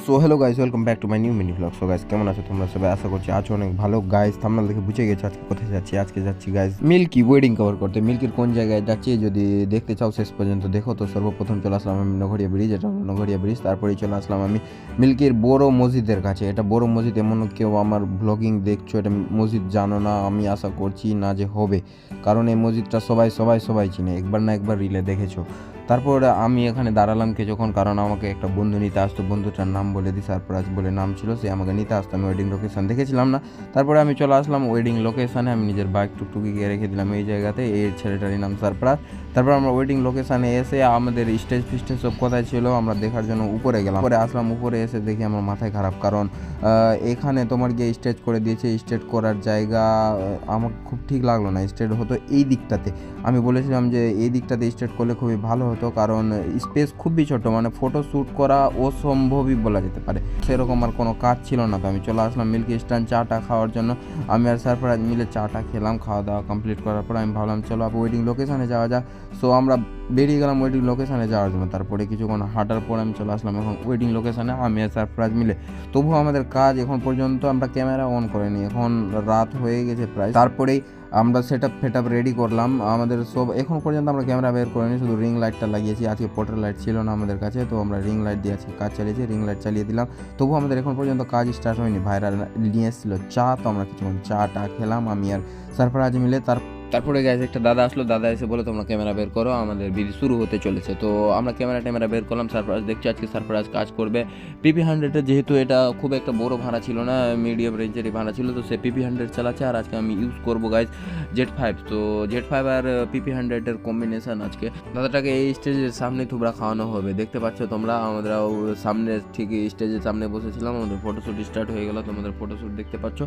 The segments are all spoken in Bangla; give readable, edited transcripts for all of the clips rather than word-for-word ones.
So hello guys, welcome back to my new mini blog. So guys, কেমন আছো তোমরা সবাই? আশা করছি আছো অনেক ভালো। গাইস, থাম্বনেল দেখে বুঝে গেছো আজকে কোথায় যাচ্ছি। আজকে যাচ্ছি গাইস মিল্কি ওয়েডিং কভার করতে। মিল্কির কোন জায়গায় যাচ্ছি যদি দেখতে চাও শেষ পর্যন্ত দেখো। তো সর্বপ্রথম চলে আসলাম আমি নগরিয়া ব্রিজ, এটা হলো নগরিয়া ব্রিজ। তারপরেই চলে আসলাম আমি মিল্কির বড় মসজিদের কাছে। এটা বড় মসজিদ, এমন কেউ আমার ব্লগিং দেখছো এটা মসজিদ জানো না, আমি আশা করছি না যে হবে, কারণ এই মসজিদটা সবাই চিনে, একবার না একবার রিলে দেখেছো। তারপর আমি এখানে দাঁড়ালাম কিছুক্ষণ, কারণ আমাকে একটা বন্ধু নিতে আসতো। বন্ধুটার নাম বলে দিই, সারপ্রাইজ বলে নাম ছিল, সে আমাকে নিতে আসতো। আমি ওয়েডিং লোকেশান দেখেছিলাম না, তারপরে আমি চলে আসলাম ওয়েডিং লোকেশানে। আমি নিজের বাইক টুকটুকি গিয়ে রেখে দিলাম এই জায়গাতে। এই ছেলেটারই নাম সারপ্রাইজ। তারপর আমরা ওয়েডিং লোকেশানে এসে আমাদের স্টেজ ফিস্টেজ সব কোথায় ছিল আমরা দেখার জন্য উপরে গেলাম। উপরে আসলাম, উপরে এসে দেখি আমার মাথায় খারাপ, কারণ এখানে তোমার গিয়ে স্টেজ করে দিয়েছে। স্টেজ করার জায়গা আমার খুব ঠিক লাগলো না। স্টেজ হতো এই দিকটাতে, আমি বলেছিলাম যে এই দিকটাতে স্টেজ করলে খুবই ভালো হতো, কারণ স্পেস খুবই ছোট, মানে ফটো শ্যুট করা অসম্ভবই বলা যেতে পারে। সেরকম আর কোনো কাজ ছিল না। তো আমি চলে আসলাম মিল্কি স্ট্যান্ড চাটা খাওয়ার জন্য। আমি আর সারপ্রাইজ মিলে চাটা খেলাম। খাওয়া দাওয়া কমপ্লিট করার পর আমি ভাবলাম চলো ওয়েডিং লোকেশানে যাওয়া যাক। সো আমরা বেরিয়ে গেলাম ওয়েডিং লোকেশানে যাওয়ার জন্য। তারপরে কিছুক্ষণ হাঁটার পর আমি চলে আসলাম এখন ওয়েডিং লোকেশানে, আমি আর সারপ্রাইজ মিলে। তবুও আমাদের কাজ এখন পর্যন্ত আমরা ক্যামেরা অন করিনি, এখন রাত হয়ে গেছে প্রায়। তারপরেই আমরা সেটআপ রেডি করলাম আমাদের সব। এখন পর্যন্ত আমরা ক্যামেরা বের করিনি, শুধু রিং লাইটটা লাগিয়েছি। আজকে পোর্ট্রেট লাইট ছিল না আমাদের কাছে, তো আমরা রিং লাইট দিয়ে আজকে কাজ চালিয়েছি, রিং লাইট চালিয়ে দিলাম। তবু আমাদের এখন পর্যন্ত কাজ স্টার্ট হয়নি। ভাইরা নিয়ে এসেছিলো চা, তো আমরা কিছুক্ষণ চাটা খেলাম আমি আর সারপ্রাইজ মিলে। তারপরে গাইজ একটা দাদা আসলো, দাদা এসে বলে তোমরা ক্যামেরা বের করো, আমাদের বিধি শুরু হতে চলেছে। তো আমরা ক্যামেরা বের করলাম। সারপ্রাইজ দেখছি আজকে সারপ্রাইজ কাজ করবে PP100-এ, যেহেতু এটা খুব একটা বড় ভাড়া ছিল না, মিডিয়াম রেঞ্জেরই ভাড়া ছিল, তো সে PP100 চালাচ্ছে। আর আজকে আমি ইউজ করবো গাইজ Z5। তো Z5 আর PP100-এর কম্বিনেশন আজকে দাদাটাকে এই স্টেজের সামনে থুবড়া খাওয়ানো হবে। দেখতে পাচ্ছ তোমরা, আমরাও সামনে ঠিক স্টেজের সামনে বসেছিলাম, আমাদের ফটোশ্যুট স্টার্ট হয়ে গেল। তোমাদের ফটোশ্যুট দেখতে পাচ্ছ,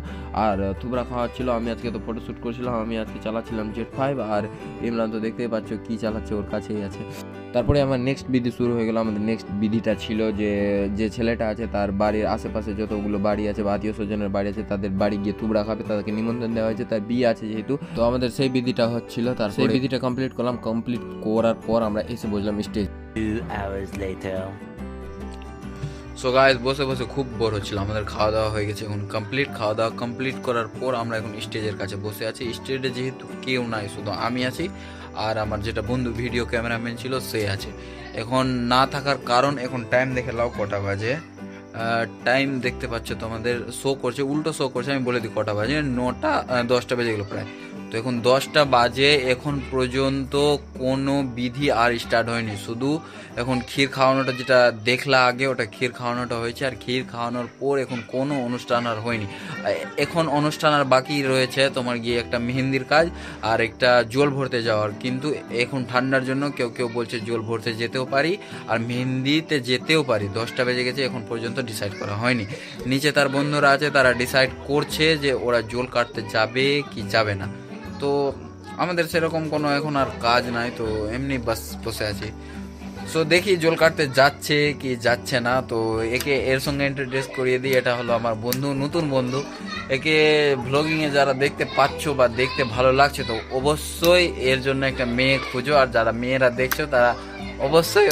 আর থুবড়া খাওয়াচ্ছিল। আমি আজকে তো ফটোশ্যুট করছিলাম, আমি আজকে চালাচ্ছিলাম Z5। আর ইমরান তো দেখতেই পাচ্ছ কি চালাচ্ছে, ওর কাছেই আছে। তারপরে আমার নেক্সট বিধি শুরু হয়ে গেল। আমাদের নেক্সট বিধিটা ছিল যে ছেলেটা আছে তার বাড়ির আশেপাশে যতগুলো বাড়ি আছে বা আত্মীয় স্বজনের বাড়ি আছে, তাদের বাড়ি গিয়ে তুবড়া খাবে, তাদেরকে নিমন্ত্রণ দেওয়া হয়েছে, তার বিয়ে আছে যেহেতু। তো আমাদের সেই বিধিটা হচ্ছিল, তার সেই বিধিটা কমপ্লিট করলাম। কমপ্লিট করার পর আমরা এসে বসলাম stage. 2 hours later. So guys, বসে বসে খুব বোর হচ্ছিল। আমাদের খাওয়া দাওয়া হয়ে গেছে এখন কমপ্লিট। খাওয়া দাওয়া কমপ্লিট করার পর আমরা এখন স্টেজের কাছে বসে আছি। স্টেজে যেহেতু কেউ নাই, শুধু আমি আছি আর আমার যেটা বন্ধু ভিডিও ক্যামেরাম্যান ছিল সে আছে। এখন না থাকার কারণ, এখন টাইম দেখে লাও কটা বাজে। টাইম দেখতে পাচ্ছ তোমাদের শো করছে, উল্টো শো করছে। আমি বলে দিই কটা বাজে, 9টা 10টা বেজে গেলো প্রায়। তো এখন 10টা বাজে, এখন পর্যন্ত কোনো বিধি আর স্টার্ট হয়নি। শুধু এখন ক্ষীর খাওয়ানোটা যেটা দেখলা আগে, ওটা ক্ষীর খাওয়ানোটা হয়েছে। আর ক্ষীর খাওয়ানোর পর এখন কোনো অনুষ্ঠান আর হয়নি। এখন অনুষ্ঠান আর বাকি রয়েছে তোমার গিয়ে একটা মেহেন্দির কাজ আর একটা জল ভরতে যাওয়ার। কিন্তু এখন ঠান্ডার জন্য কেউ কেউ বলছে জল ভরতে যেতেও পারি আর মেহেন্দিতে যেতেও পারি। 10টা বেজে গেছে, এখন পর্যন্ত ডিসাইড করা হয়নি। নিচে তার বন্ধুরা আছে, তারা ডিসাইড করছে যে ওরা জল কাটতে যাবে কি যাবে না। তো আমাদের সেরকম কোনো এখন আর কাজ নাই, তো এমনি বাস বসে আছি। সো দেখি জল কাটতে যাচ্ছে কি যাচ্ছে না। তো একে এর সঙ্গে ইন্ট্রোডিউস করিয়ে দিই, এটা হলো আমার বন্ধু, নতুন বন্ধু। একে ভ্লগিংয়ে যারা দেখতে পাচ্ছ বা দেখতে ভালো লাগছে, তো অবশ্যই এর জন্য একটা মেয়ে খুঁজো। আর যারা মেয়েরা দেখছো তারা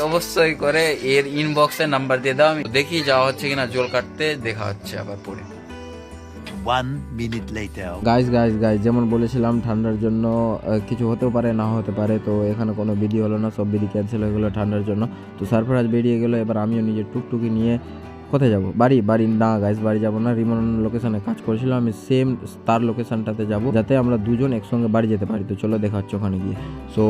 অবশ্যই করে এর ইনবক্সে নাম্বার দিয়ে দাও। আমি দেখি যাওয়া হচ্ছে কিনা জল কাটতে, দেখা হচ্ছে আবার পরে। 1 minute later. গাইজ যেমন বলেছিলাম ঠান্ডার জন্য কিছু হতেও পারে না হতে পারে। তো এখানে কোনো বিধি হলো না, সব বিধি ক্যান্সেল হয়ে গেলো ঠান্ডার জন্য। তো সারপ্রাইজ বেরিয়ে গেলো। এবার আমিও নিজের টুকটুকি নিয়ে কোথায় যাব? বাড়ি না গাইজ, বাড়ি যাবো না। রিমন লোকেশানে কাজ করেছিল, আমি সেম তার লোকেশানটাতে যাব, যাতে আমরা দুজন একসঙ্গে বাড়ি যেতে পারি। তো চলো দেখা হচ্ছে ওখানে গিয়ে। সো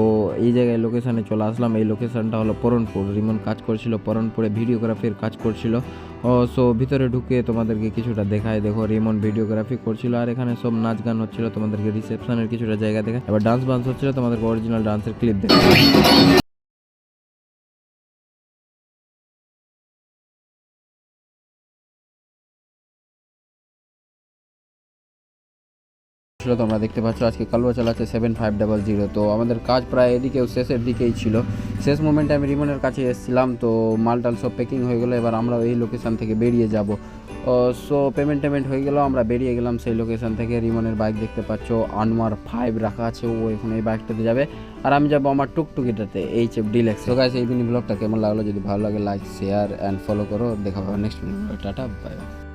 এই জায়গায় লোকেশানে চলে আসলাম। এই লোকেশানটা হলো পরনপুর। রিমন কাজ করছিল পরনপুরে, ভিডিওগ্রাফির কাজ করছিল। সো ভিতরে ঢুকে তোমাদেরকে কিছুটা দেখায়। দেখো রিমন ভিডিওগ্রাফি করছিল, আর এখানে সব নাচ গান হচ্ছিল। তোমাদেরকে রিসেপশনের কিছুটা জায়গা দেখা, এবার ডান্স বান্স হচ্ছিল, তোমাদেরকে অরিজিনাল ডান্সের ক্লিপ দেখা। তোমরা দেখতে পাচ্ছ আজকে কালুয়া চালাচ্ছে 7500। তো আমাদের কাজ প্রায় এদিকেও শেষের দিকেই ছিল। শেষ মোমেন্টে আমি রিমনের কাছে এসেছিলাম। তো মালটাল সব প্যাকিং হয়ে গেলো, এবার আমরা এই লোকেশান থেকে বেরিয়ে যাব। সো পেমেন্ট হয়ে গেল, আমরা বেরিয়ে গেলাম সেই লোকেশন থেকে। রিমনের বাইক দেখতে পাচ্ছ, আনোয়ার 5 রাখা আছে, ও এখন এই বাইকটাতে যাবে আর আমি যাবো আমার টুকটুকিটাতে HF ডিলাক্স। তো গাইস এই মিনি ব্লগটা কেমন লাগলো, যদি ভালো লাগে লাইক শেয়ার অ্যান্ড ফলো করো। দেখা হবে next video. Tata bye bye.